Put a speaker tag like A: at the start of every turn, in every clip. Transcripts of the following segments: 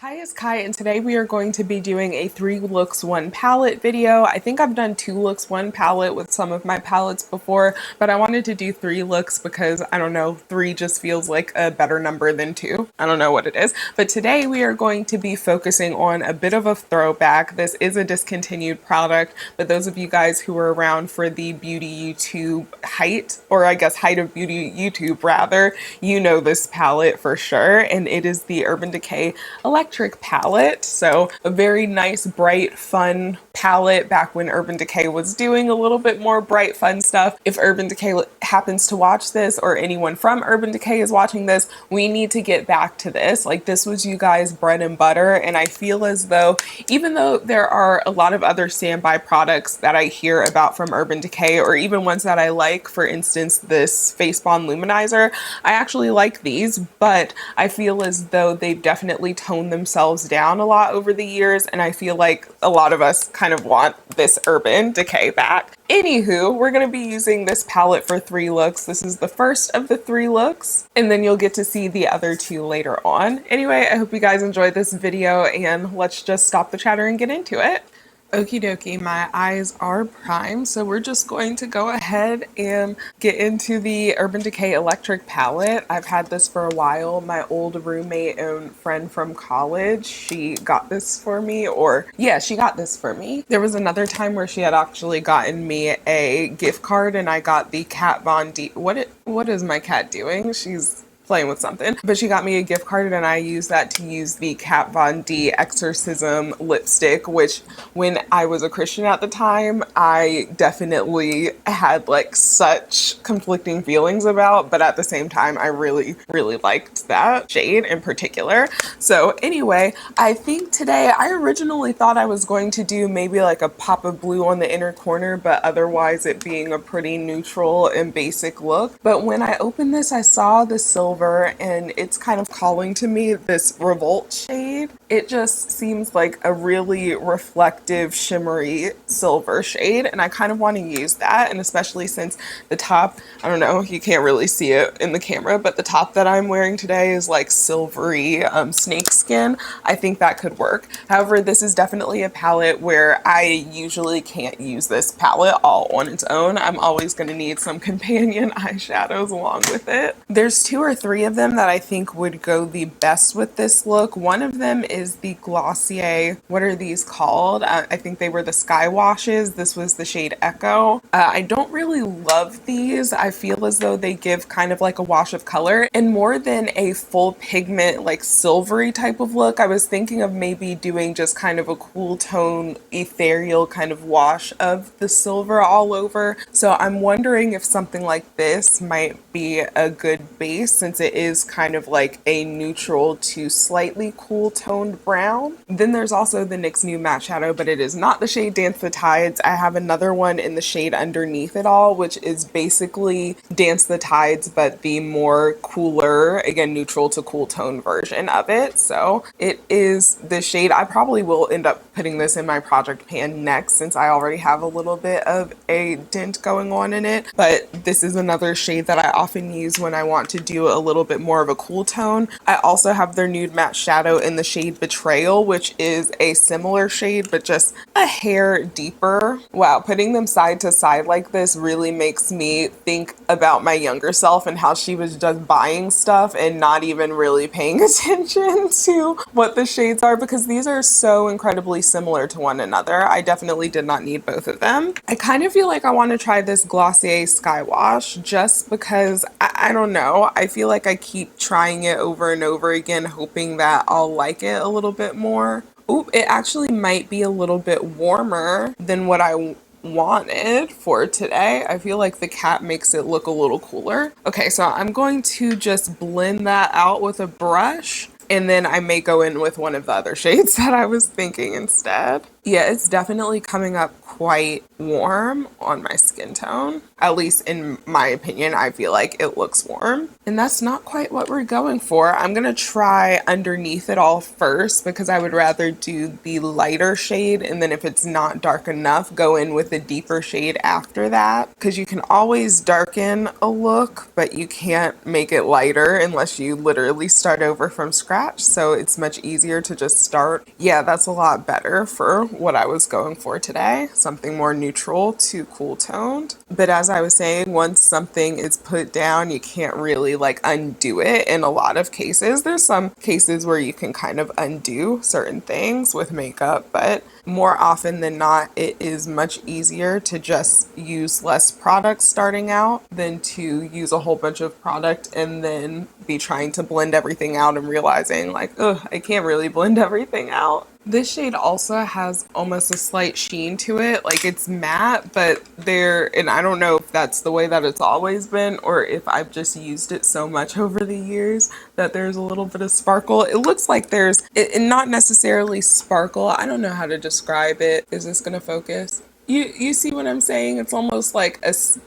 A: Hi, it's Kai, and today we are going to be doing a 3 looks 1 palette video. I think I've done 2 looks 1 palette with some of my palettes before, but I wanted to do 3 looks because, I don't know, 3 just feels like a better number than 2. I don't know what it is. But today we are going to be focusing on a bit of a throwback. This is a discontinued product, but those of you guys who were around for the beauty YouTube height, or I guess height of beauty YouTube rather, you know this palette for sure, and it is the Urban Decay Electric palette. So a very nice, bright, fun palette back when Urban Decay was doing a little bit more bright, fun stuff. If Urban Decay happens to watch this, or anyone from Urban Decay is watching this, we need to get back to this. Like, this was you guys' bread and butter, and I feel as though, even though there are a lot of other standby products that I hear about from Urban Decay, or even ones that I like, for instance, this Face Bond Luminizer, I actually like these, but I feel as though they've definitely toned themselves down a lot over the years, and I feel like a lot of us kind of want this Urban Decay back. Anywho, we're going to be using this palette for 3 looks. This is the first of the 3 looks, and then you'll get to see the other 2 later on. Anyway, I hope you guys enjoyed this video, and let's just stop the chatter and get into it. Okie dokie, my eyes are primed, so we're just going to go ahead and get into the Urban Decay Electric palette. I've had this for a while. My old roommate and friend from college, she got this for me, or yeah, she got this for me. There was another time where she had actually gotten me a gift card, and I got the Kat Von D. What is my cat doing? She's playing with something, but she got me a gift card, and I used that to use the Kat Von D Exorcism lipstick, which when I was a Christian at the time, I definitely had like such conflicting feelings about, but at the same time, I really liked that shade in particular. So anyway, I think today, I originally thought I was going to do maybe like a pop of blue on the inner corner, but otherwise it being a pretty neutral and basic look. But when I opened this, I saw the silver, and it's kind of calling to me this Revolt shade. It just seems like a really reflective, shimmery silver shade, and I kind of want to use that. And especially since the top, I don't know, you can't really see it in the camera, but the top that I'm wearing today is like silvery snake skin. I think that could work. However, this is definitely a palette where I usually can't use this palette all on its own. I'm always going to need some companion eyeshadows along with it. There's 2 or 3 of them that I think would go the best with this look. One of them is the Glossier, what are these called? I think they were the Sky Washes. This was the shade Echo. I don't really love these. I feel as though they give kind of like a wash of color, and more than a full pigment, like silvery type of look, I was thinking of maybe doing just kind of a cool tone, ethereal kind of wash of the silver all over. So I'm wondering if something like this might be a good base, since it is kind of like a neutral to slightly cool toned brown. Then there's also the NYX Nude Matte Shadow, but it is not the shade Dance the Tides. I have another one in the shade underneath it all, which is basically Dance the Tides, but the more cooler, again, neutral to cool tone version of it. So it is the shade. I probably will end up putting this in my project pan next, since I already have a little bit of a dent going on in it. But this is another shade that I often use when I want to do a little bit more of a cool tone. I also have their Nude Matte Shadow in the shade Betrayal, which is a similar shade, but just a hair deeper. Wow, putting them side to side like this really makes me think about my younger self and how she was just buying stuff and not even really paying attention to what the shades are, because these are so incredibly similar to one another. I definitely did not need both of them. I kind of feel like I want to try this Glossier Sky Wash just because I don't know. I feel like I keep trying it over and over again, hoping that I'll like it a little bit more. Oop, it actually might be a little bit warmer than what I wanted for today. I feel like the cat makes it look a little cooler. Okay, so I'm going to just blend that out with a brush, and then I may go in with one of the other shades that I was thinking instead. Yeah, it's definitely coming up quite warm on my skin tone. At least in my opinion, I feel like it looks warm. And that's not quite what we're going for. I'm going to try underneath it all first because I would rather do the lighter shade. And then if it's not dark enough, go in with a deeper shade after that. Because you can always darken a look, but you can't make it lighter unless you literally start over from scratch. So it's much easier to just start. Yeah, that's a lot better for what I was going for today. Something more neutral to cool toned. But as I was saying, once something is put down, you can't really like undo it in a lot of cases. There's some cases where you can kind of undo certain things with makeup, but more often than not, it is much easier to just use less product starting out than to use a whole bunch of product and then be trying to blend everything out and realizing like, ugh, I can't really blend everything out. This shade also has almost a slight sheen to it, like it's matte, but and I don't know if that's the way that it's always been or if I've just used it so much over the years that there's a little bit of sparkle. It looks like not necessarily sparkle. I don't know how to describe it. Is this gonna focus? You see what I'm saying? It's almost like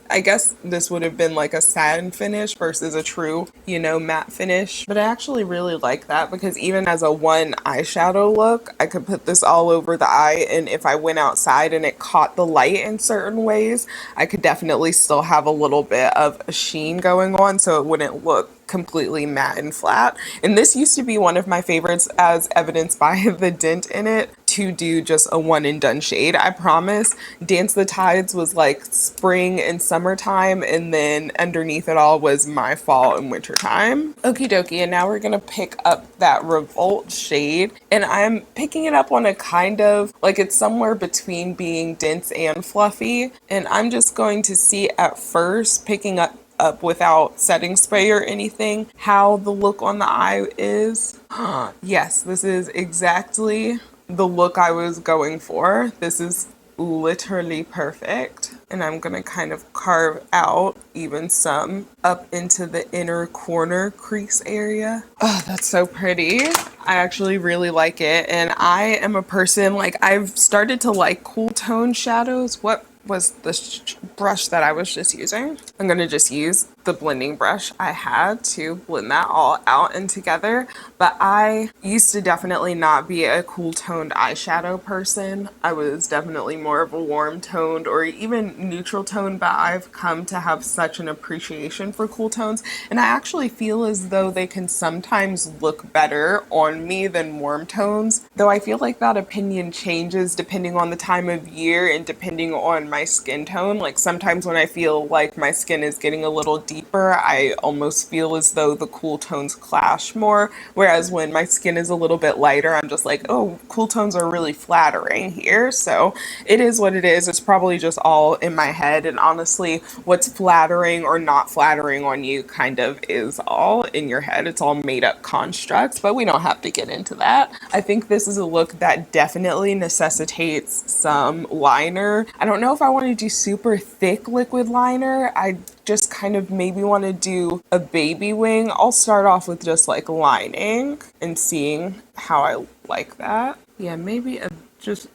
A: I guess this would have been like a satin finish versus a true, matte finish. But I actually really like that because even as a one eyeshadow look, I could put this all over the eye. And if I went outside and it caught the light in certain ways, I could definitely still have a little bit of a sheen going on so it wouldn't look completely matte and flat. And this used to be one of my favorites as evidenced by the dent in it to do just a one and done shade. I promise Dance the Tides was like spring and summertime, and then underneath it all was my fall and winter time. Okie dokie, and now we're gonna pick up that Revolt shade, and I'm picking it up on a kind of like it's somewhere between being dense and fluffy, and I'm just going to see at first, picking up without setting spray or anything, how the look on the eye is. Yes, this is exactly the look I was going for. This is literally perfect. And I'm gonna kind of carve out even some up into the inner corner crease area. Oh, that's so pretty. I actually really like it. And I am a person, like I've started to like cool tone shadows. What was the brush that I was just using? I'm gonna just use the blending brush I had to blend that all out and together. But I used to definitely not be a cool toned eyeshadow person. I was definitely more of a warm toned or even neutral toned, but I've come to have such an appreciation for cool tones. And I actually feel as though they can sometimes look better on me than warm tones. Though I feel like that opinion changes depending on the time of year and depending on my skin tone. Like sometimes when I feel like my skin is getting a little deeper, I almost feel as though the cool tones clash more. Whereas when my skin is a little bit lighter, I'm just like, oh, cool tones are really flattering here. So it is what it is. It's probably just all in my head. And honestly, what's flattering or not flattering on you kind of is all in your head. It's all made up constructs, but we don't have to get into that. I think this is a look that definitely necessitates some liner. I don't know if I want to do super thick liquid liner. I just kind of maybe want to do a baby wing. I'll start off with just like lining and seeing how I like that. Yeah, maybe a just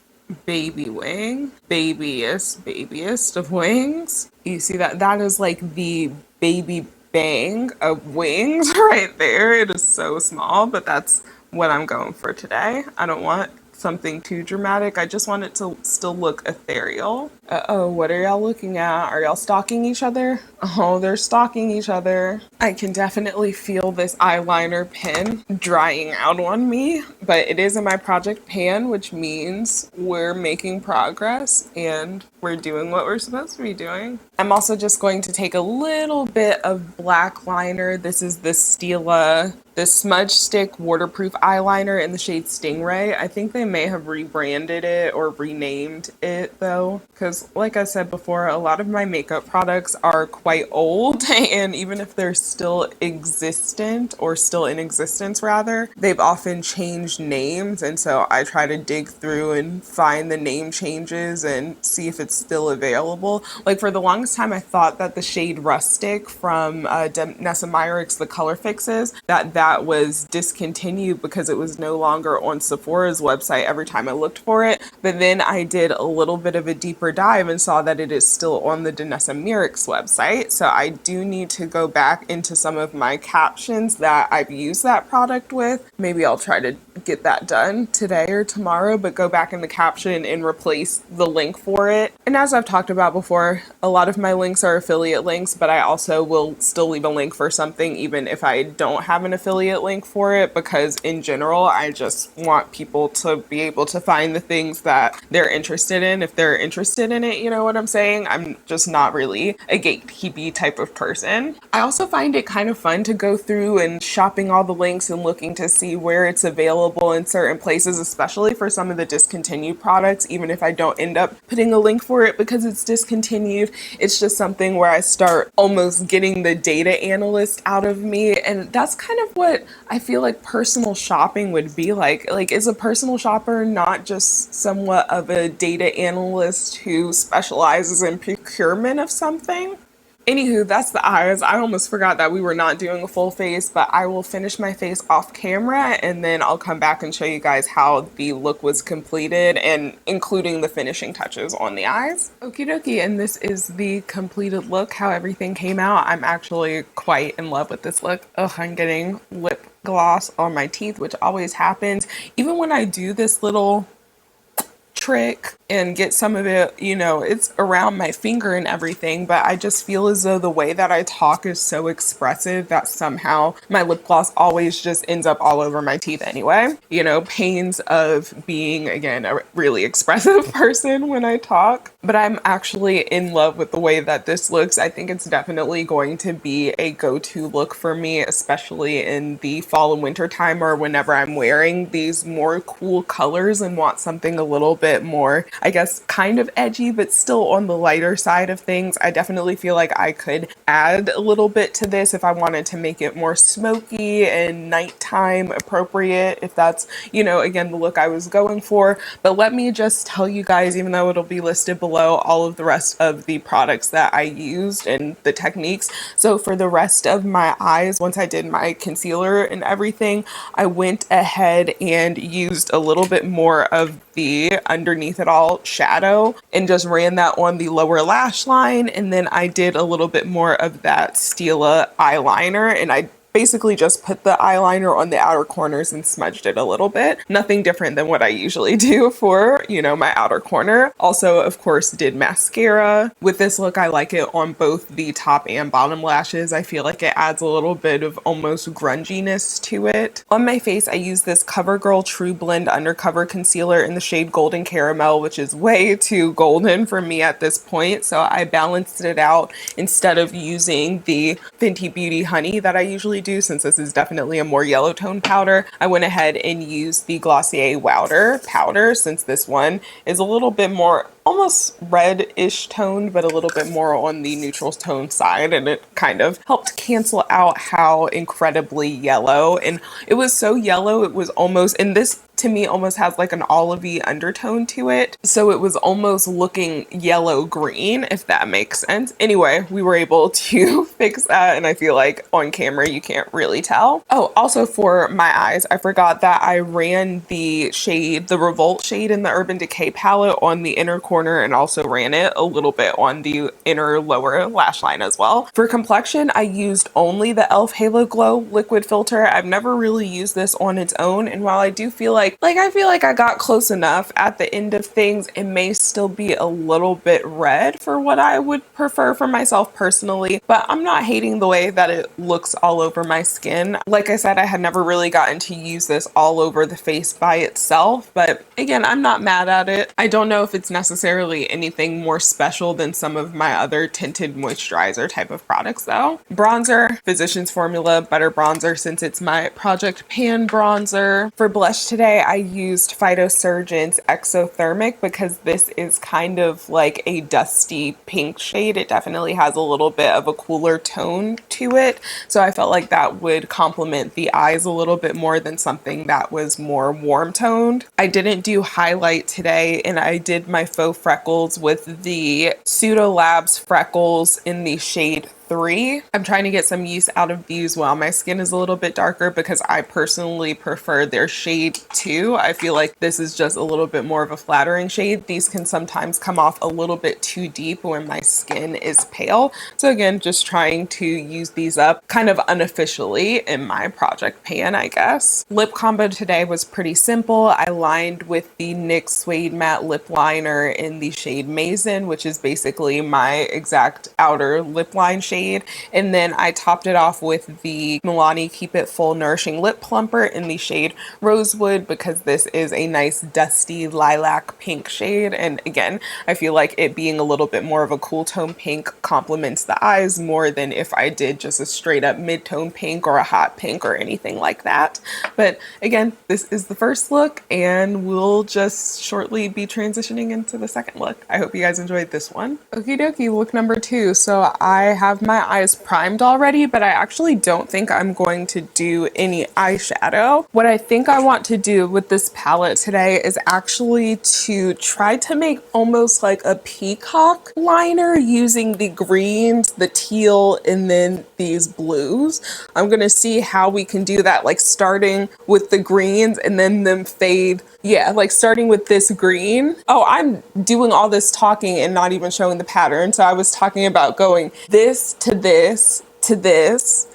A: baby wing. Babiest of wings. You see that? That is like the baby bang of wings right there. It is so small, but that's what I'm going for today. I don't want something too dramatic. I just want it to still look ethereal. Uh-oh, what are y'all looking at? Are y'all stalking each other? Oh, they're stalking each other. I can definitely feel this eyeliner pen drying out on me, but it is in my project pan, which means we're making progress and we're doing what we're supposed to be doing. I'm also just going to take a little bit of black liner. This is the Stila, the Smudge Stick waterproof eyeliner in the shade Stingray. I think they may have rebranded it or renamed it though, because like I said before, a lot of my makeup products are quite old, and even if they're still existent or still in existence rather, they've often changed names, and so I try to dig through and find the name changes and see if it's still available. Like for the longest time I thought that the shade Rustic from Nessa Meyrick's The Color Fixes, that that was discontinued because it was no longer on Sephora's website every time I looked for it. But then I did a little bit of a deeper dive and saw that it is still on the Danessa Myricks website. So I do need to go back into some of my captions that I've used that product with. Maybe I'll try to get that done today or tomorrow, but go back in the caption and replace the link for it. And as I've talked about before, a lot of my links are affiliate links, but I also will still leave a link for something even if I don't have an affiliate link for it, because in general, I just want people to be able to find the things that they're interested in if they're interested in it, you know what I'm saying? I'm just not really a gatekeepy type of person. I also find it kind of fun to go through and shopping all the links and looking to see where it's available in certain places, especially for some of the discontinued products, even if I don't end up putting a link for it because it's discontinued. It's just something where I start almost getting the data analyst out of me. And that's kind of what I feel like personal shopping would be like. Like, is a personal shopper not just somewhat of a data analyst who specializes in procurement of something? Anywho, that's the eyes. I almost forgot that we were not doing a full face, but I will finish my face off camera and then I'll come back and show you guys how the look was completed and including the finishing touches on the eyes. Okie dokie, and this is the completed look, how everything came out. I'm actually quite in love with this look. Ugh, I'm getting lip gloss on my teeth, which always happens. Even when I do this little trick and get some of it, you know, it's around my finger and everything, but I just feel as though the way that I talk is so expressive that somehow my lip gloss always just ends up all over my teeth anyway. You know, pains of being, again, a really expressive person when I talk. But I'm actually in love with the way that this looks. I think it's definitely going to be a go-to look for me, especially in the fall and winter time, or whenever I'm wearing these more cool colors and want something a little bit more, I guess, kind of edgy, but still on the lighter side of things. I definitely feel like I could add a little bit to this if I wanted to make it more smoky and nighttime appropriate, if that's, you know, again, the look I was going for. But let me just tell you guys, even though it'll be listed below, all of the rest of the products that I used and the techniques. So for the rest of my eyes, once I did my concealer and everything, I went ahead and used a little bit more of the underneath it all shadow and just ran that on the lower lash line. And then I did a little bit more of that Stila eyeliner, and I basically just put the eyeliner on the outer corners and smudged it a little bit. Nothing different than what I usually do for, you know, my outer corner. Also, of course, did mascara. With this look, I like it on both the top and bottom lashes. I feel like it adds a little bit of almost grunginess to it. On my face, I use this CoverGirl True Blend Undercover Concealer in the shade Golden Caramel, which is way too golden for me at this point. So I balanced it out instead of using the Fenty Beauty Honey that I usually do, since this is definitely a more yellow tone powder. I went ahead and used the Glossier Wowder powder, since this one is a little bit more almost red-ish toned, but a little bit more on the neutral tone side, and it kind of helped cancel out how incredibly yellow, and it was so yellow it was almost, and this to me almost has like an olivey undertone to it, so it was almost looking yellow green, if that makes sense. Anyway, we were able to fix that, and I feel like on camera you can't really tell. Oh, also for my eyes, I forgot that I ran the shade, the Revolt shade in the Urban Decay palette on the inner corner, and also ran it a little bit on the inner lower lash line as well. For complexion, I used only the e.l.f. Halo Glow liquid filter. I've never really used this on its own, and while I do feel like I feel like I got close enough at the end of things, it may still be a little bit red for what I would prefer for myself personally, but I'm not hating the way that it looks all over my skin. Like I said, I had never really gotten to use this all over the face by itself, but again, I'm not mad at it. I don't know if it's necessarily anything more special than some of my other tinted moisturizer type of products though. Bronzer, Physicians Formula Butter Bronzer, since it's my Project Pan bronzer. For blush today, I used Phytosurgeon's Exothermic because this is kind of like a dusty pink shade. It definitely has a little bit of a cooler tone to it, so I felt like that would complement the eyes a little bit more than something that was more warm toned. I didn't do highlight today, and I did my faux freckles with the Pseudo Labs Freckles in the shade 3. I'm trying to get some use out of these while my skin is a little bit darker because I personally prefer their shade 2. I feel like this is just a little bit more of a flattering shade. These can sometimes come off a little bit too deep when my skin is pale. So again, just trying to use these up kind of unofficially in my project pan, I guess. Lip combo today was pretty simple. I lined with the NYX Suede Matte Lip Liner in the shade Maison, which is basically my exact outer lip line shade. And then I topped it off with the Milani Keep It Full Nourishing Lip Plumper in the shade Rosewood, because this is a nice dusty lilac pink shade. And again, I feel like it being a little bit more of a cool tone pink complements the eyes more than if I did just a straight up mid-tone pink or a hot pink or anything like that. But again, this is the first look and we'll just shortly be transitioning into the second look. I hope you guys enjoyed this one. Okie dokie, look number 2. So I have my eyes primed already, but I actually don't think I'm going to do any eyeshadow. What I think I want to do with this palette today is actually to try to make almost like a peacock liner using the greens, the teal, and then these blues. I'm gonna see how we can do that, like starting with the greens and then them fade. Yeah, like starting with this green. Oh, I'm doing all this talking and not even showing the pattern. So I was talking about going this to this to this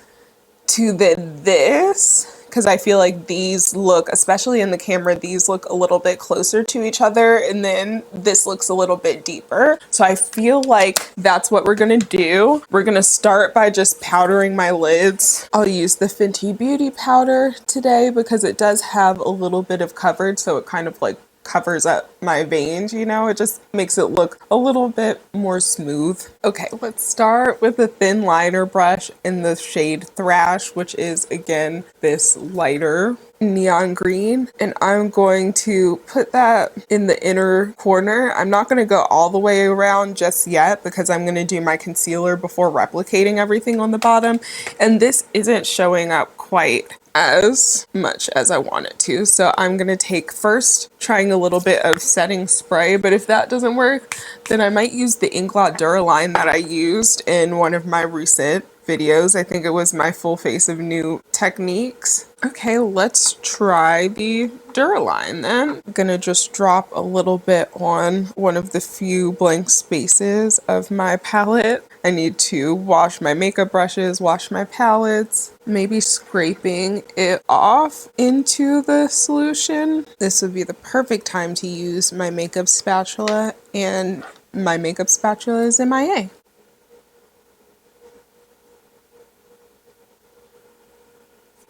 A: to then this, because I feel like these look, especially in the camera, these look a little bit closer to each other, and then this looks a little bit deeper. So I feel like that's what we're gonna do. We're gonna start by just powdering my lids. I'll use the Fenty Beauty powder today because it does have a little bit of coverage, so it kind of like covers up my veins, you know, it just makes it look a little bit more smooth. Okay, let's start with a thin liner brush in the shade Thrash, which is again this lighter neon green, and I'm going to put that in the inner corner. I'm not going to go all the way around just yet because I'm going to do my concealer before replicating everything on the bottom, and this isn't showing up quite as much as I want it to. So I'm gonna take first trying a little bit of setting spray, but if that doesn't work, then I might use the Inglot Duraline that I used in one of my recent videos. I think it was my full face of new techniques. Okay, let's try the Duraline then. I'm gonna just drop a little bit on one of the few blank spaces of my palette. I need to wash my makeup brushes, wash my palettes, maybe scraping it off into the solution. This would be the perfect time to use my makeup spatula, and my makeup spatula is MIA.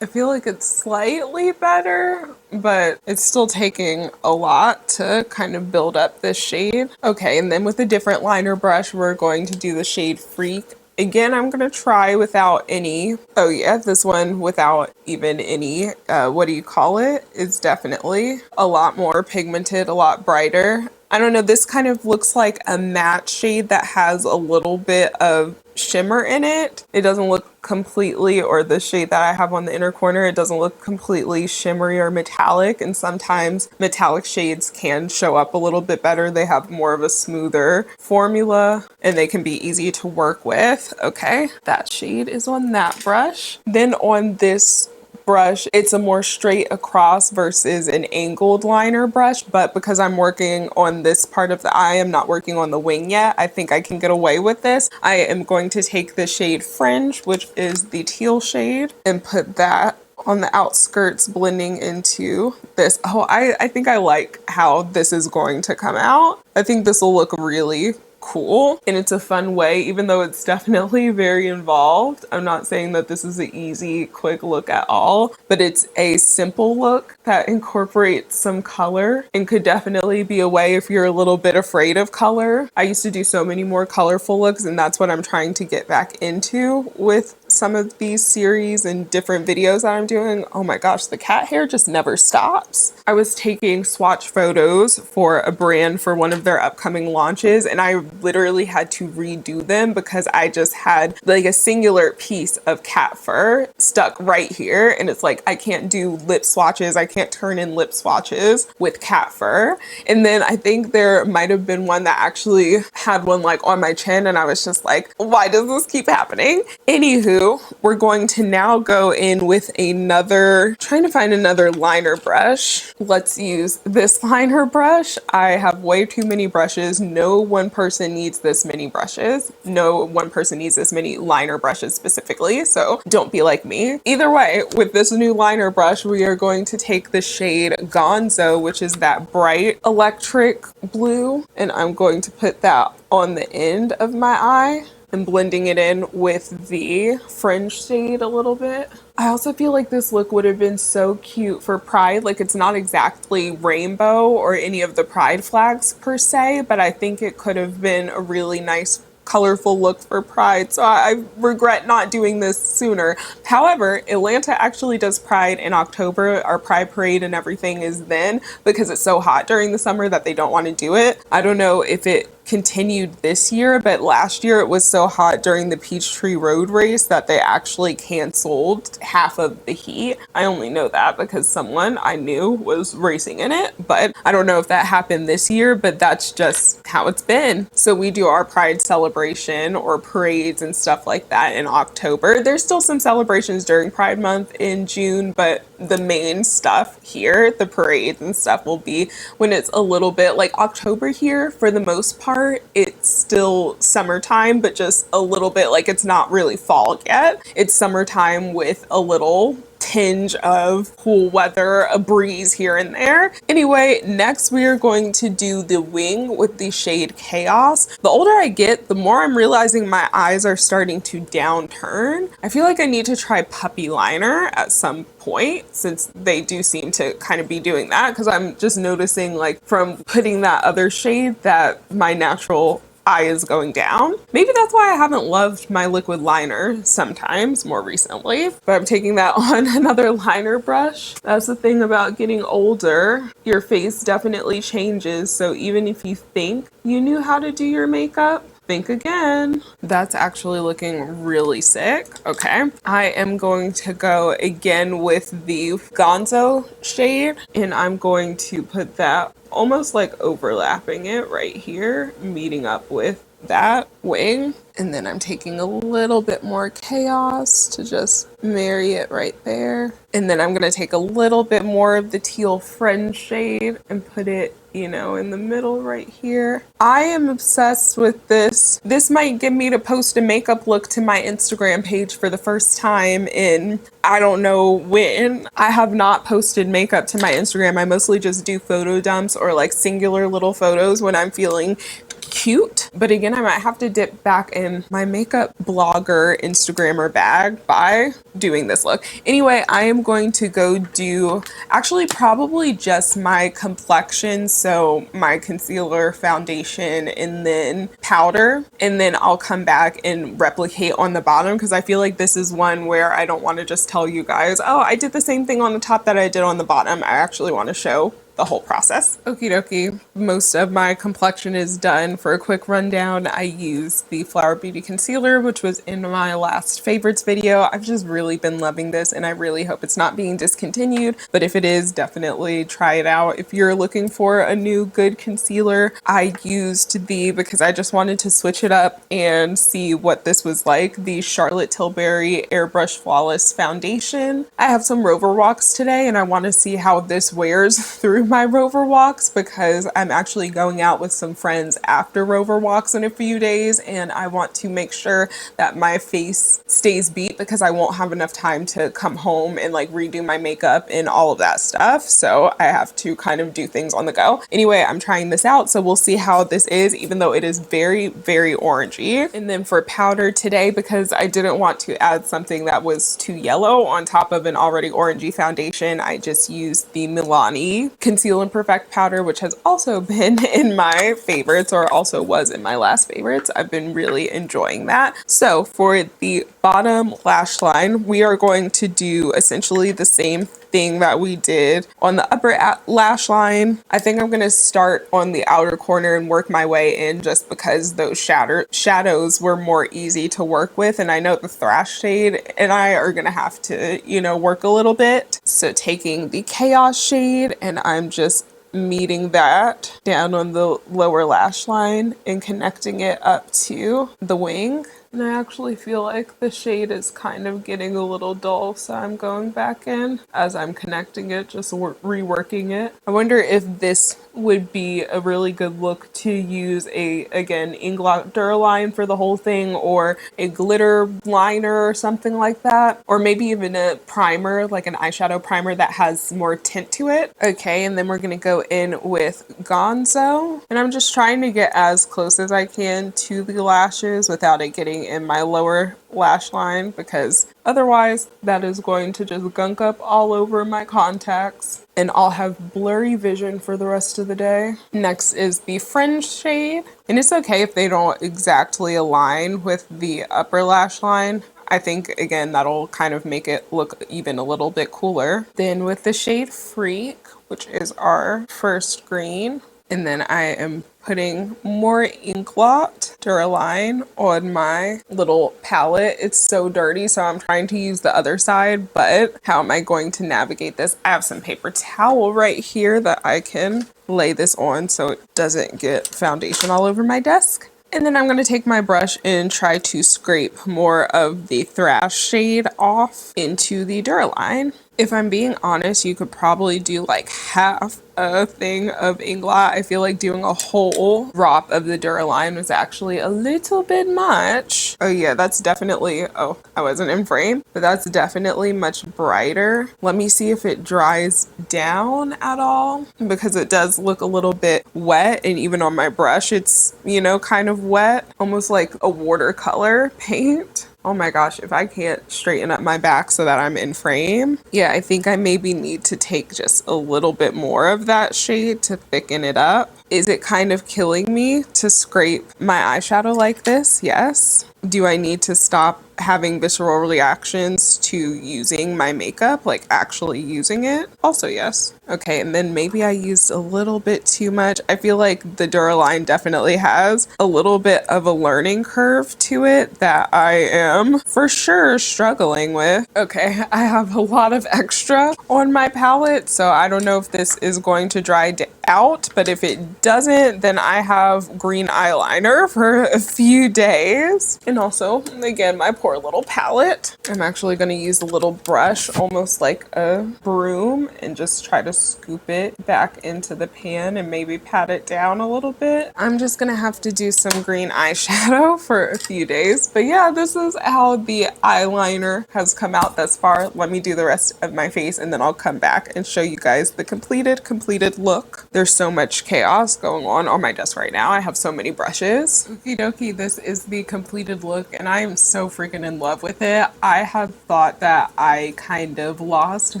A: I feel like it's slightly better, but it's still taking a lot to kind of build up this shade. Okay, and then with a different liner brush, we're going to do the shade Freak. Again, I'm gonna try without any, oh yeah, this one without even any, what do you call it? It's definitely a lot more pigmented, a lot brighter. I don't know, this kind of looks like a matte shade that has a little bit of shimmer in it. It doesn't look completely, or the shade that I have on the inner corner, it doesn't look completely shimmery or metallic, and sometimes metallic shades can show up a little bit better. They have more of a smoother formula and they can be easy to work with. Okay, that shade is on that brush. Then on this brush, it's a more straight across versus an angled liner brush, but because I'm working on this part of the eye, I'm not working on the wing yet, I think I can get away with this. I am going to take the shade Fringe, which is the teal shade, and put that on the outskirts, blending into this. Oh, I think I like how this is going to come out. I think this will look really cool, and it's a fun way, even though it's definitely very involved. I'm not saying that this is an easy, quick look at all, but it's a simple look that incorporates some color and could definitely be a way if you're a little bit afraid of color. I used to do so many more colorful looks, and that's what I'm trying to get back into with some of these series and different videos that I'm doing, oh my gosh, the cat hair just never stops. I was taking swatch photos for a brand for one of their upcoming launches, and I literally had to redo them because I just had like a singular piece of cat fur stuck right here, and it's like I can't do lip swatches, I can't turn in lip swatches with cat fur. And then I think there might have been one that actually had one like on my chin, and I was just like, why does this keep happening? Anywho, we're going to now go in with another, trying to find another liner brush. Let's use this liner brush. I have way too many brushes. No one person needs this many brushes. No one person needs this many liner brushes specifically, so don't be like me. Either way, with this new liner brush, we are going to take the shade Gonzo, which is that bright electric blue, and I'm going to put that on the end of my eye and blending it in with the fringe shade a little bit. I also feel like this look would have been so cute for Pride. Like, it's not exactly rainbow or any of the Pride flags per se, but I think it could have been a really nice colorful look for Pride, so I regret not doing this sooner. However, Atlanta actually does Pride in October. Our Pride parade and everything is then, because it's so hot during the summer that they don't want to do it. I don't know if it continued this year, but last year it was so hot during the Peachtree Road race that they actually canceled half of the heat. I only know that because someone I knew was racing in it, but I don't know if that happened this year, but that's just how it's been. So we do our Pride celebration or parades and stuff like that in October. There's still some celebrations during Pride Month in June, but the main stuff here, the parades and stuff, will be when it's a little bit like October here. For the most part, it's still summertime, but just a little bit, like it's not really fall yet. It's summertime with a little tinge of cool weather, a breeze here and there. Anyway, next we are going to do the wing with the shade Chaos. The older I get, the more I'm realizing my eyes are starting to downturn. I feel like I need to try puppy liner at some point, since they do seem to kind of be doing that, because I'm just noticing, like, from putting that other shade that my natural eye is going down. Maybe that's why I haven't loved my liquid liner sometimes more recently, but I'm taking that on another liner brush. That's the thing about getting older. Your face definitely changes, so even if you think you knew how to do your makeup, think again. That's actually looking really sick. Okay, I am going to go again with the Gonzo shade, and I'm going to put that almost like overlapping it right here, meeting up with that wing. And then I'm taking a little bit more Chaos to just marry it right there. And then I'm gonna take a little bit more of the teal fringe shade and put it, you know, in the middle right here. I am obsessed with this. This might get me to post a makeup look to my Instagram page for the first time in I don't know when. I have not posted makeup to my Instagram. I mostly just do photo dumps or like singular little photos when I'm feeling cute. But again, I might have to dip back in my makeup blogger Instagrammer bag by doing this look. Anyway, I am going to go do actually probably just my complexion, so my concealer, foundation, and then powder, and then I'll come back and replicate on the bottom, because I feel like this is one where I don't want to just tell you guys, oh, I did the same thing on the top that I did on the bottom. I actually want to show the whole process. Okie dokie, most of my complexion is done. For a quick rundown, I used the Flower Beauty concealer, which was in my last favorites video. I've just really been loving this, and I really hope it's not being discontinued, but if it is, definitely try it out. If you're looking for a new good concealer, I used because I just wanted to switch it up and see what this was like, the Charlotte Tilbury Airbrush Flawless Foundation. I have some Rover Walks today, and I want to see how this wears through my Rover Walks, because I'm actually going out with some friends after Rover Walks in a few days, and I want to make sure that my face stays beat, because I won't have enough time to come home and like redo my makeup and all of that stuff, so I have to kind of do things on the go. Anyway, I'm trying this out, so we'll see how this is, even though it is very, very orangey. And then for powder today, because I didn't want to add something that was too yellow on top of an already orangey foundation, I just used the Milani concealer Conceal and Perfect powder, which has also been in my favorites, or also was in my last favorites. I've been really enjoying that. So for the bottom lash line, we are going to do essentially the same thing that we did on the upper lash line. I think I'm going to start on the outer corner and work my way in, just because those shadows were more easy to work with, and I know the Thrash shade and I are going to have to, you know, work a little bit. So taking the Chaos shade, and I'm just meeting that down on the lower lash line and connecting it up to the wing. And I actually feel like the shade is kind of getting a little dull, so I'm going back in as I'm connecting it, just reworking it. I wonder if this would be a really good look to use again, Inglot Duraline for the whole thing, or a glitter liner or something like that. Or maybe even a primer, like an eyeshadow primer that has more tint to it. Okay, and then we're gonna go in with Gonzo. And I'm just trying to get as close as I can to the lashes without it getting in my lower lash line, because otherwise that is going to just gunk up all over my contacts and I'll have blurry vision for the rest of the day. Next is the Fringe shade, and it's okay if they don't exactly align with the upper lash line. I think, again, that'll kind of make it look even a little bit cooler. Then with the shade Freak, which is our first green, and then I am putting more Inglot Duraline on my little palette. It's so dirty, so I'm trying to use the other side, but how am I going to navigate this? I have some paper towel right here that I can lay this on so it doesn't get foundation all over my desk. And then I'm going to take my brush and try to scrape more of the Thrash shade off into the Duraline. If I'm being honest, you could probably do like half a thing of Inglot. I feel like doing a whole drop of the Duraline was actually a little bit much. Oh yeah, that's definitely, oh, I wasn't in frame, but that's definitely much brighter. Let me see if it dries down at all, because it does look a little bit wet, and even on my brush, it's, you know, kind of wet, almost like a watercolor paint. Oh my gosh, if I can't straighten up my back so that I'm in frame. Yeah, I think I maybe need to take just a little bit more of that shade to thicken it up. Is it kind of killing me to scrape my eyeshadow like this? Yes. Do I need to stop having visceral reactions to using my makeup, like actually using it? Also yes. Okay, and then maybe I used a little bit too much. I feel like the Duraline definitely has a little bit of a learning curve to it that I am for sure struggling with. Okay, I have a lot of extra on my palette, so I don't know if this is going to dry out, but if it doesn't, then I have green eyeliner for a few days. And also, again, my poor little palette. I'm actually going to use a little brush, almost like a broom, and just try to scoop it back into the pan and maybe pat it down a little bit. I'm just going to have to do some green eyeshadow for a few days. But yeah, this is how the eyeliner has come out thus far. Let me do the rest of my face and then I'll come back and show you guys the completed look. There's so much chaos going on my desk right now. I have so many brushes. Okie dokie, this is the completed look and I am so freaking in love with it. I have thought that I kind of lost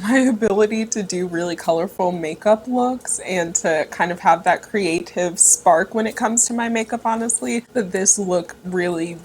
A: my ability to do really colorful makeup looks and to kind of have that creative spark when it comes to my makeup, honestly. But this look really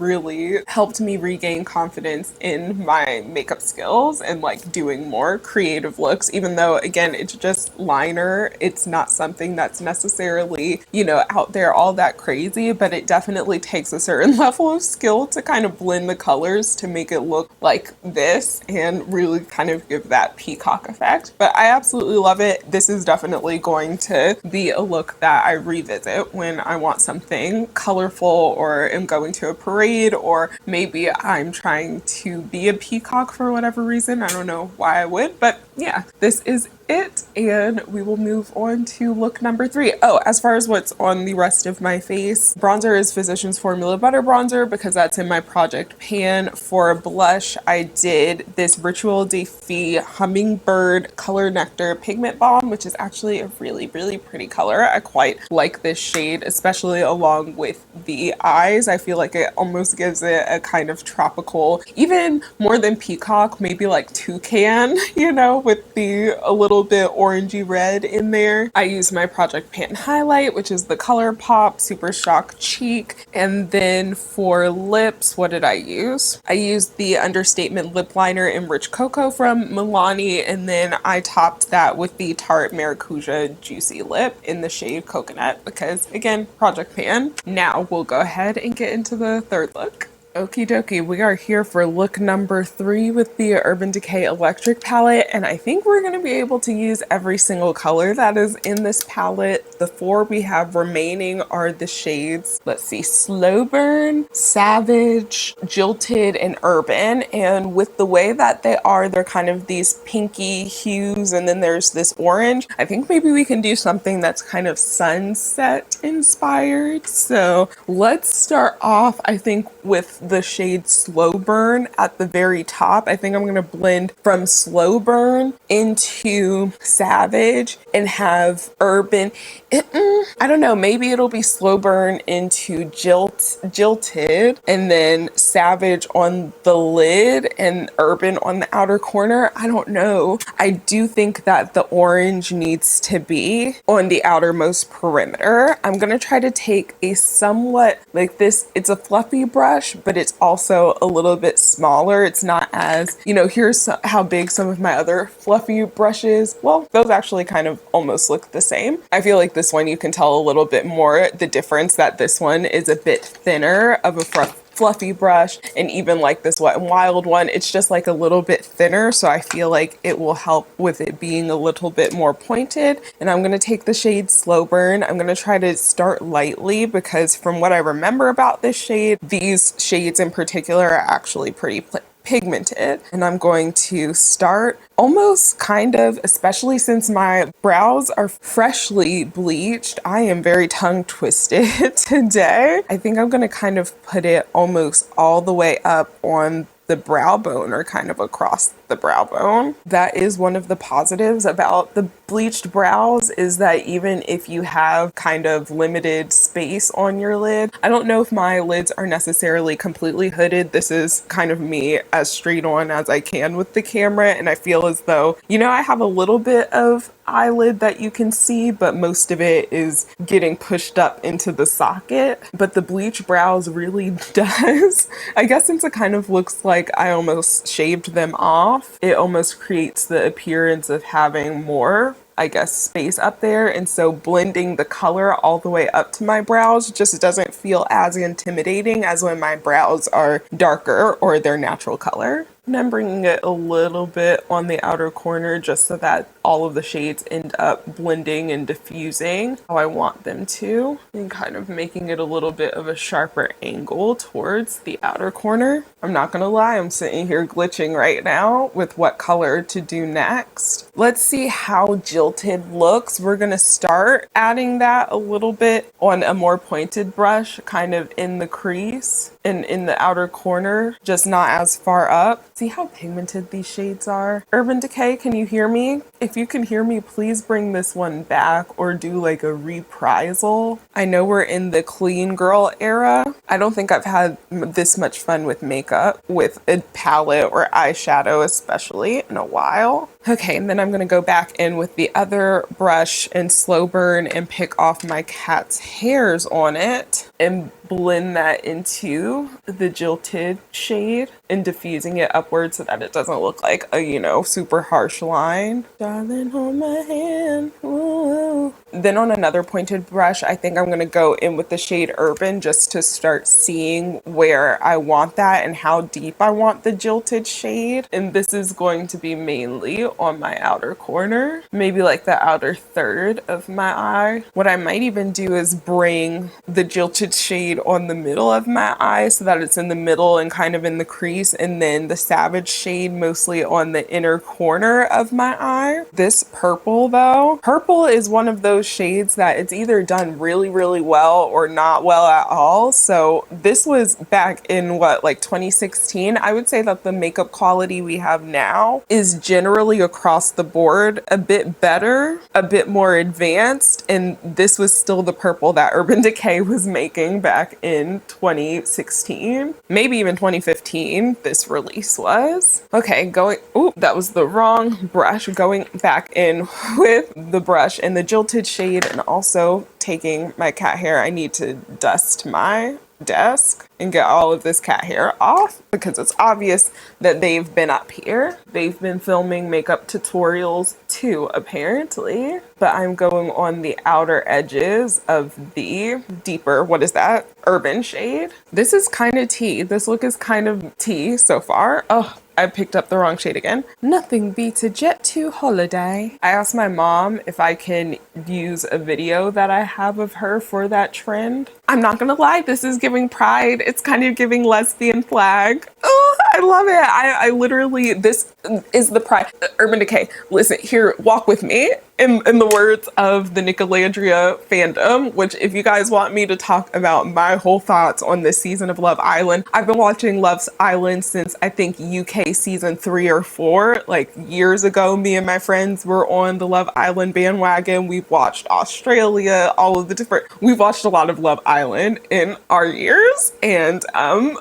A: helped me regain confidence in my makeup skills and like doing more creative looks, even though again, it's just liner. It's not something that's necessarily, you know, out there all that crazy, but it definitely takes a certain level of skill to kind of blend the colors to make it look like this and really kind of give that peacock effect. But I absolutely love it. This is definitely going to be a look that I revisit when I want something colorful or am going to a parade, or maybe I'm trying to be a peacock for whatever reason. I don't know why I would, but yeah, this is it, and we will move on to look number 3. Oh, as far as what's on the rest of my face, bronzer is Physicians Formula Butter Bronzer because that's in my project pan. For blush, I did this Ritual de Fille Hummingbird Color Nectar Pigment Balm, which is actually a really pretty color. I quite like this shade, especially along with the eyes. I feel like it almost gives it a kind of tropical, even more than peacock, maybe like toucan, you know, with the a little bit orangey red in there. I use my Project Pan highlight, which is the ColourPop Super Shock Cheek. And then for lips, what did I use? I used the Understatement lip liner in Rich Cocoa from Milani, and then I topped that with the Tarte Maracuja Juicy Lip in the shade Coconut because, again, Project Pan. Now we'll go ahead and get into the third look. Okie dokie, we are here for look number 3 with the Urban Decay Electric palette, and I think we're going to be able to use every single color that is in this palette. The 4 we have remaining are the shades, let's see, Slow Burn, Savage, Jilted, and Urban, and with the way that they are, they're kind of these pinky hues, and then there's this orange. I think maybe we can do something that's kind of sunset inspired, so let's start off, I think, with the shade Slow Burn at the very top. I think I'm going to blend from Slow Burn into Savage and have Urban. I don't know, maybe it'll be Slow Burn into Jilted and then Savage on the lid and Urban on the outer corner. I don't know. I do think that the orange needs to be on the outermost perimeter. I'm going to try to take a somewhat like this. It's a fluffy brush, but it's also a little bit smaller. It's not as, you know, here's how big some of my other fluffy brushes. Well, those actually kind of almost look the same. I feel like this one you can tell a little bit more the difference that this one is a bit thinner of a fluffy brush, and even like this Wet n Wild one, it's just like a little bit thinner, so I feel like it will help with it being a little bit more pointed. And I'm going to take the shade Slow Burn. I'm going to try to start lightly because from what I remember about this shade, these shades in particular are actually pretty pigmented, and I'm going to start almost kind of, especially since my brows are freshly bleached. I am very tongue twisted today. I think I'm going to kind of put it almost all the way up on the brow bone or kind of across the brow bone. That is one of the positives about the bleached brows, is that even if you have kind of limited space on your lid, I don't know if my lids are necessarily completely hooded. This is kind of me as straight on as I can with the camera, and I feel as though, you know, I have a little bit of eyelid that you can see, but most of it is getting pushed up into the socket. But the bleach brows really does. I guess since it kind of looks like I almost shaved them off, it almost creates the appearance of having more, I guess, space up there. And so blending the color all the way up to my brows just doesn't feel as intimidating as when my brows are darker or their natural color. And I'm bringing it a little bit on the outer corner just so that all of the shades end up blending and diffusing how I want them to, and kind of making it a little bit of a sharper angle towards the outer corner. I'm not gonna lie, I'm sitting here glitching right now with what color to do next. Let's see how Jilted looks. We're gonna start adding that a little bit on a more pointed brush, kind of in the crease and in the outer corner, just not as far up. See how pigmented these shades are? Urban Decay, can you hear me? If you can hear me, please bring this one back or do like a reprisal. I know we're in the clean girl era. I don't think I've had this much fun with makeup, with a palette or eyeshadow especially, in a while. Okay, and then I'm gonna go back in with the other brush and Slow Burn and pick off my cat's hairs on it and blend that into the Jilted shade and diffusing it upwards so that it doesn't look like a, you know, super harsh line. Darling, hold my hand. Ooh. Then on another pointed brush, I think I'm gonna go in with the shade Urban just to start seeing where I want that and how deep I want the Jilted shade. And this is going to be mainly on my outer corner, maybe like the outer third of my eye. What I might even do is bring the Jilted shade on the middle of my eye so that it's in the middle and kind of in the crease, and then the Savage shade mostly on the inner corner of my eye. This purple though, purple is one of those those shades that it's either done really, really well or not well at all. So this was back in what, like 2016. I would say that the makeup quality we have now is generally across the board a bit better, a bit more advanced. And this was still the purple that Urban Decay was making back in 2016, maybe even 2015 this release was. Okay, that was the wrong brush. Going back in with the brush and the Jilted shade, and also taking my cat hair. I need to dust my desk and get all of this cat hair off because it's obvious that they've been up here. They've been filming makeup tutorials too, apparently. But I'm going on the outer edges of the deeper, what is that? Urban shade. This is kind of tea. This look is kind of tea so far. Oh, I picked up the wrong shade again. Nothing beats a Jet 2 holiday. I asked my mom if I can use a video that I have of her for that trend. I'm not gonna lie, this is giving pride. It's kind of giving lesbian flag. Oh, I love it. I literally, this is the pride. Urban Decay, listen, here, walk with me. In the words of the Nicolandria fandom, which if you guys want me to talk about my whole thoughts on this season of Love Island, I've been watching Love Island since I think UK season 3 or 4, like years ago. Me and my friends were on the Love Island bandwagon. We've watched Australia, all of the different, we've watched a lot of Love Island in our years, and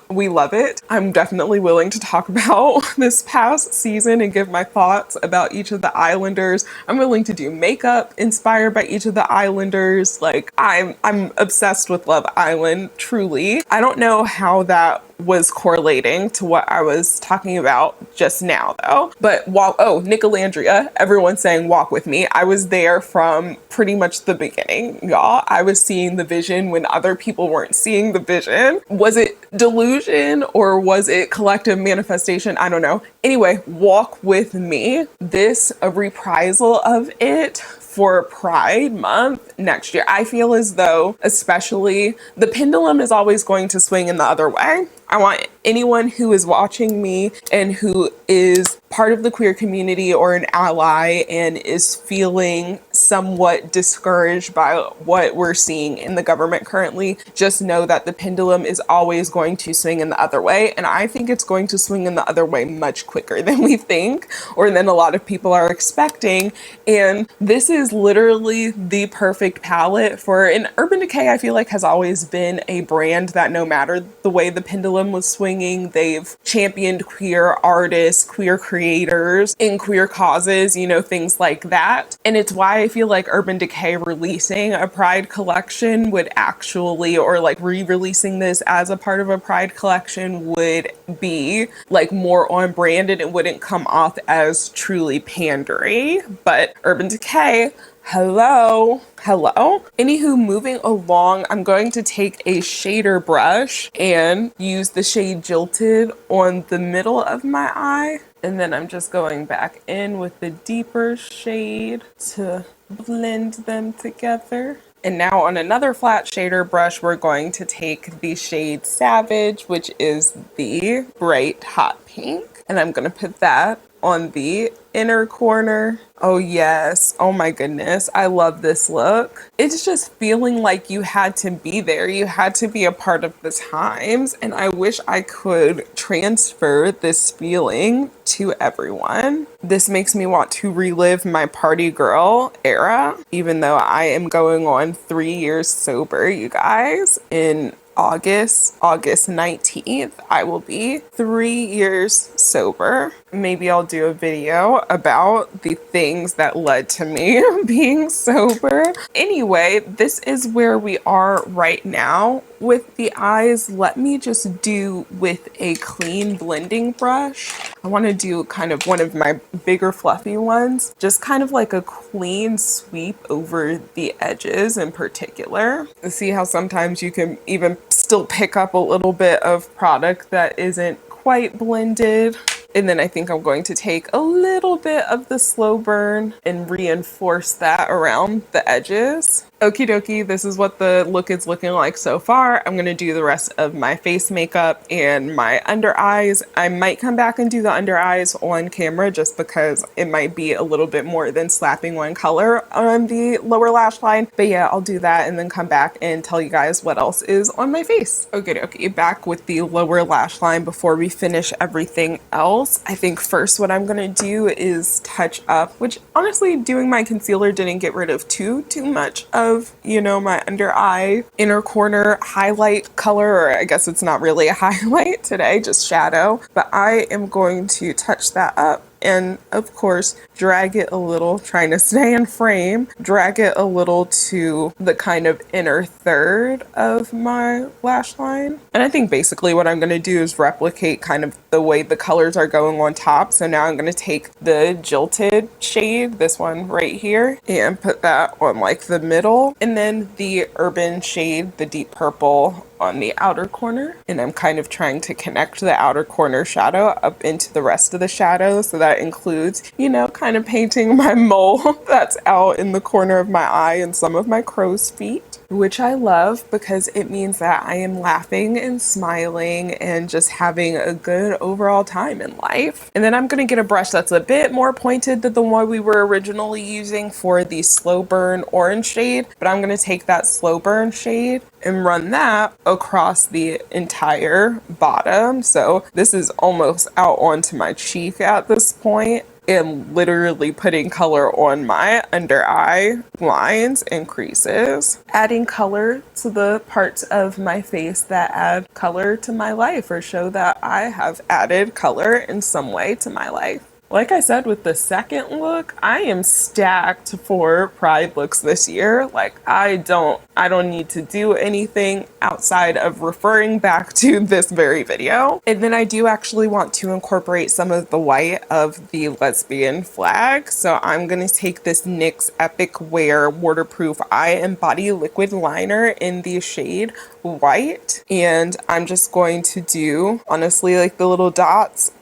A: we love it. I'm definitely willing to talk about this past season and give my thoughts about each of the islanders. I'm willing to do makeup inspired by each of the islanders. Like I'm obsessed with Love Island, truly. I don't know how that was correlating to what I was talking about just now though. But Nicolandria, everyone's saying walk with me. I was there from pretty much the beginning, y'all. I was seeing the vision when other people weren't seeing the vision. Was it delusion or was it collective manifestation? I don't know. Anyway, walk with me. This a reprisal of it for Pride Month next year. I feel as though, especially, the pendulum is always going to swing in the other way. I want anyone who is watching me and who is part of the queer community or an ally and is feeling somewhat discouraged by what we're seeing in the government currently, just know that the pendulum is always going to swing in the other way. And I think it's going to swing in the other way much quicker than we think or than a lot of people are expecting. And this is literally the perfect palette for an Urban Decay. I feel like has always been a brand that no matter the way the pendulum was swinging, they've championed queer artists, queer creators in queer causes, you know, things like that. And it's why I feel like Urban Decay releasing a Pride collection would actually, or like re-releasing this as a part of a Pride collection would be like more on brand and it wouldn't come off as truly pandery. But Urban Decay, hello. Anywho, moving along, I'm going to take a shader brush and use the shade Jilted on the middle of my eye. And then I'm just going back in with the deeper shade to blend them together. And now on another flat shader brush, we're going to take the shade Savage, which is the bright hot pink. And I'm going to put that on the inner corner. Oh yes, oh my goodness, I love this look. It's just feeling like you had to be there, you had to be a part of the times, and I wish I could transfer this feeling to everyone. This makes me want to relive my party girl era, even though I am going on 3 years sober, you guys. In August 19th, I will be 3 years sober. Maybe I'll do a video about the things that led to me being sober. Anyway, this is where we are right now with the eyes. Let me just do with a clean blending brush. I want to do kind of one of my bigger fluffy ones, just kind of like a clean sweep over the edges in particular. See how sometimes you can even still pick up a little bit of product that isn't quite blended. And then I think I'm going to take a little bit of the slow burn and reinforce that around the edges. Okie dokie, this is what the look is looking like so far. I'm gonna do the rest of my face makeup and my under eyes. I might come back and do the under eyes on camera just because it might be a little bit more than slapping one color on the lower lash line. But yeah, I'll do that and then come back and tell you guys what else is on my face. Okie dokie, back with the lower lash line before we finish everything else. I think first what I'm gonna do is touch up, which honestly doing my concealer didn't get rid of too much of, you know, my under eye inner corner highlight color, or I guess it's not really a highlight today, just shadow. But I am going to touch that up and of course drag it a little, trying to stay in frame, drag it a little to the kind of inner third of my lash line. And I think basically what I'm going to do is replicate kind of the way the colors are going on top. So now I'm going to take the Jilted shade, this one right here, and put that on like the middle, and then the Urban shade, the deep purple, on the outer corner. And I'm kind of trying to connect the outer corner shadow up into the rest of the shadow. So that includes, you know, kind of painting my mole that's out in the corner of my eye and some of my crow's feet, which I love because it means that I am laughing and smiling and just having a good overall time in life. And then I'm going to get a brush that's a bit more pointed than the one we were originally using for the Slow Burn orange shade, but I'm going to take that Slow Burn shade and run that across the entire bottom. So this is almost out onto my cheek at this point, and literally putting color on my under eye lines and creases, adding color to the parts of my face that add color to my life or show that I have added color in some way to my life. Like I said with the second look, I am stacked for Pride looks this year. Like I don't need to do anything outside of referring back to this very video. And then I do actually want to incorporate some of the white of the lesbian flag. So I'm gonna take this NYX Epic Wear Waterproof Eye and Body Liquid Liner in the shade White. And I'm just going to do, honestly, like the little dots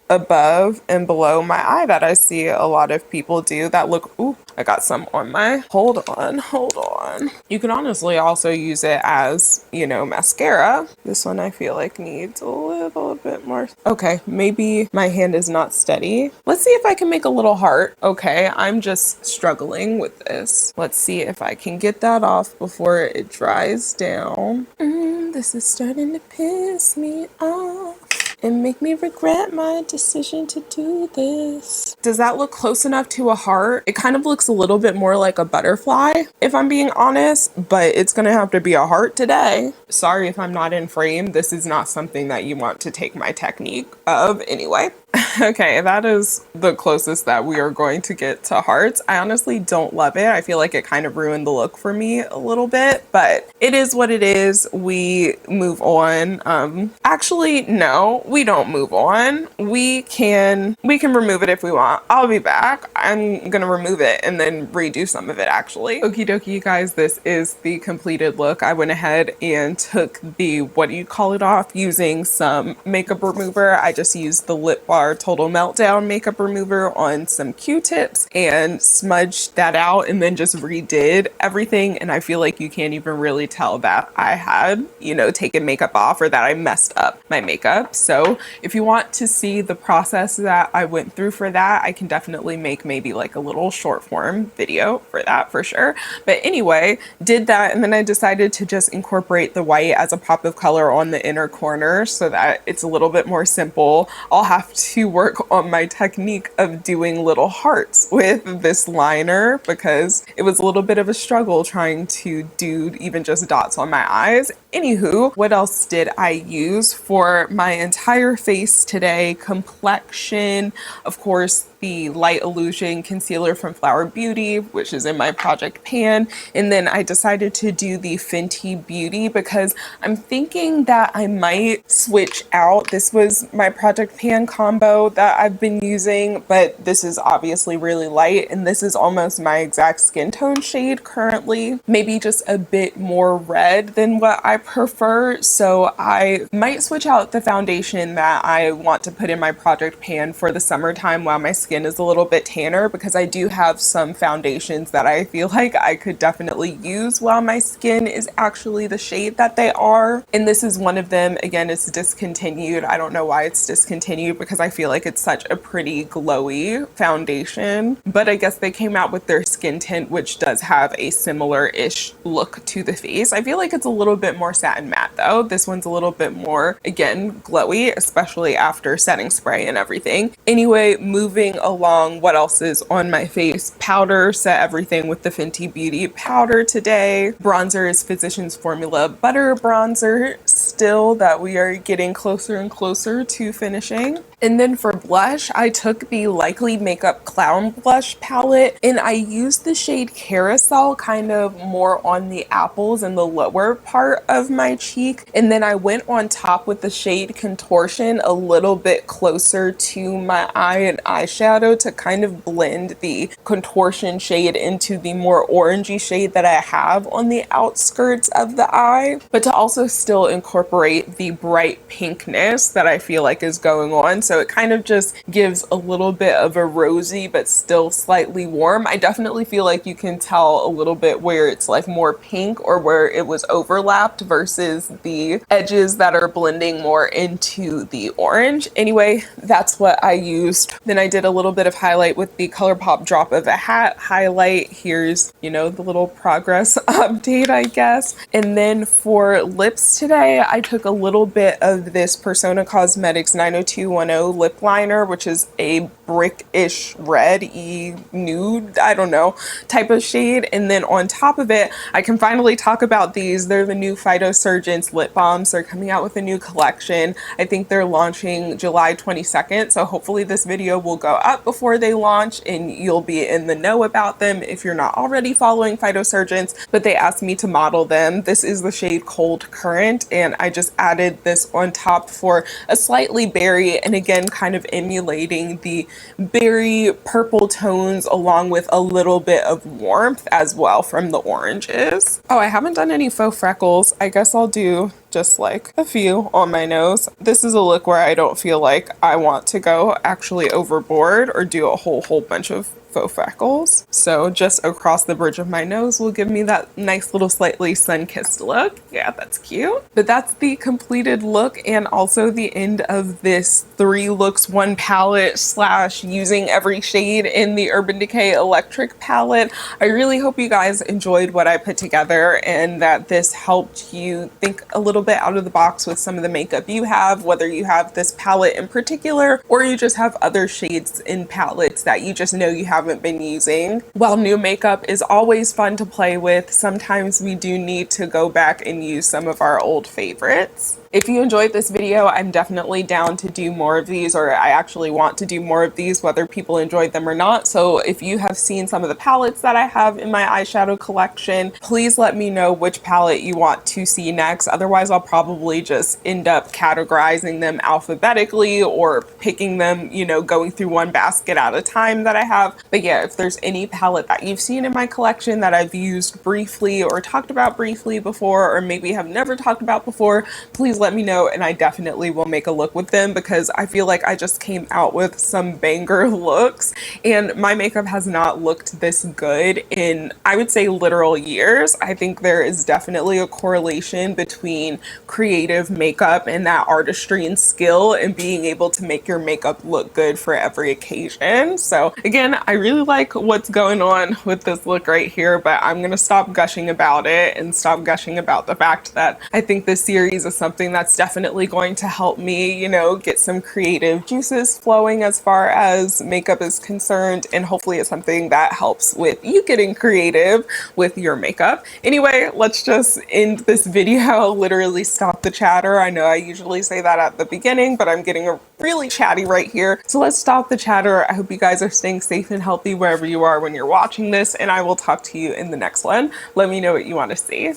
A: above and below my eye that I see a lot of people do that look, ooh, I got some on my, hold on. You can honestly also use it as, you know, mascara. This one I feel like needs a little bit more. Okay, maybe my hand is not steady. Let's see if I can make a little heart. Okay, I'm just struggling with this. Let's see if I can get that off before it dries down. This is starting to piss me off and make me regret my decision to do this. Does that look close enough to a heart? It kind of looks a little bit more like a butterfly, if I'm being honest, but it's gonna have to be a heart today. Sorry if I'm not in frame. This is not something that you want to take my technique of anyway. Okay, that is the closest that we are going to get to hearts. I honestly don't love it. I feel like it kind of ruined the look for me a little bit, but it is what it is. We move on. Actually, no, we don't move on. We can remove it if we want. I'll be back. I'm gonna remove it and then redo some of it actually. Okie dokie, you guys, this is the completed look. I went ahead and took the, what do you call it, off using some makeup remover. I just used the Lip Bar Total Meltdown makeup remover on some Q-tips and smudged that out and then just redid everything. And I feel like you can't even really tell that I had, you know, taken makeup off or that I messed up my makeup. So if you want to see the process that I went through for that, I can definitely make maybe like a little short form video for that for sure. But anyway, did that, and then I decided to just incorporate the white as a pop of color on the inner corner so that it's a little bit more simple. I'll have to work on my technique of doing little hearts with this liner because it was a little bit of a struggle trying to do even just dots on my eyes. Anywho, what else did I use for my entire face today? Complexion, of course, the Light Illusion concealer from Flower Beauty, which is in my project pan. And then I decided to do the Fenty Beauty because I'm thinking that I might switch out. This was my project pan combo that I've been using, but this is obviously really light and this is almost my exact skin tone shade currently. Maybe just a bit more red than what I prefer. So I might switch out the foundation that I want to put in my project pan for the summertime while my skin is a little bit tanner, because I do have some foundations that I feel like I could definitely use while my skin is actually the shade that they are. And this is one of them. Again, it's Discontinued. I don't know why it's discontinued because I feel like it's such a pretty glowy foundation, but I guess they came out with their skin tint, which does have a similar-ish look to the face. I feel like it's a little bit more satin matte though. This one's a little bit more, again, glowy, especially after setting spray and everything. Anyway, moving along, what else is on my face? Powder, set everything with the Fenty Beauty powder today. Bronzer is Physicians Formula Butter Bronzer, still that we are getting closer and closer to finishing. And then for blush, I took the Likely Makeup Clown Blush palette and I used the shade Carousel kind of more on the apples and the lower part of my cheek. And then I went on top with the shade Contortion a little bit closer to my eye and eyeshadow to kind of blend the contortion shade into the more orangey shade that I have on the outskirts of the eye, but to also still incorporate the bright pinkness that I feel like is going on. So it kind of just gives a little bit of a rosy but still slightly warm. I definitely feel like you can tell a little bit where it's like more pink or where it was overlapped versus the edges that are blending more into the orange. Anyway, that's what I used. Then I did a little bit of highlight with the ColourPop Drop of a Hat highlight. Here's, you know, the little progress update, I guess. And then for lips today, I took a little bit of this Persona Cosmetics 90210 lip liner, which is a brick-ish red-y nude, I don't know, type of shade. And then on top of it, I can finally talk about these. They're the new Phytosurgence lip balms. They're coming out with a new collection. I think they're launching July 22nd. So hopefully this video will go up before they launch and you'll be in the know about them if you're not already following Phytosurgence. But they asked me to model them. This is the shade Cold Current, and I just added this on top for a slightly berry, and again kind of emulating the berry purple tones along with a little bit of warmth as well from the oranges. Oh, I haven't done any faux freckles. I guess I'll do just like a few on my nose. This is a look where I don't feel like I want to go actually overboard or do a whole bunch of faux freckles. So just across the bridge of my nose will give me that nice little slightly sun-kissed look. Yeah, that's cute. But that's the completed look and also the end of this 3 looks 1 palette slash using every shade in the Urban Decay Electric palette. I really hope you guys enjoyed what I put together and that this helped you think a little bit out of the box with some of the makeup you have, whether you have this palette in particular or you just have other shades in palettes that you just know you haven't been using. While new makeup is always fun to play with, sometimes we do need to go back and use some of our old favorites. If you enjoyed this video, I'm definitely down to do more of these, or I actually want to do more of these, whether people enjoyed them or not. So if you have seen some of the palettes that I have in my eyeshadow collection, please let me know which palette you want to see next. Otherwise, I'll probably just end up categorizing them alphabetically or picking them, you know, going through one basket at a time that I have. But yeah, if there's any palette that you've seen in my collection that I've used briefly or talked about briefly before, or maybe have never talked about before, please let me know and I definitely will make a look with them, because I feel like I just came out with some banger looks and my makeup has not looked this good in, I would say, literal years. I think there is definitely a correlation between creative makeup and that artistry and skill and being able to make your makeup look good for every occasion. So again, I really like what's going on with this look right here, but I'm gonna stop gushing about it and stop gushing about the fact that I think this series is something that's definitely going to help me, you know, get some creative juices flowing as far as makeup is concerned, and hopefully it's something that helps with you getting creative with your makeup. Anyway, let's just end this video, literally stop the chatter. I know I usually say that at the beginning, but I'm getting really chatty right here. So let's stop the chatter. I hope you guys are staying safe and healthy wherever you are when you're watching this, and I will talk to you in the next one. Let me know what you want to see.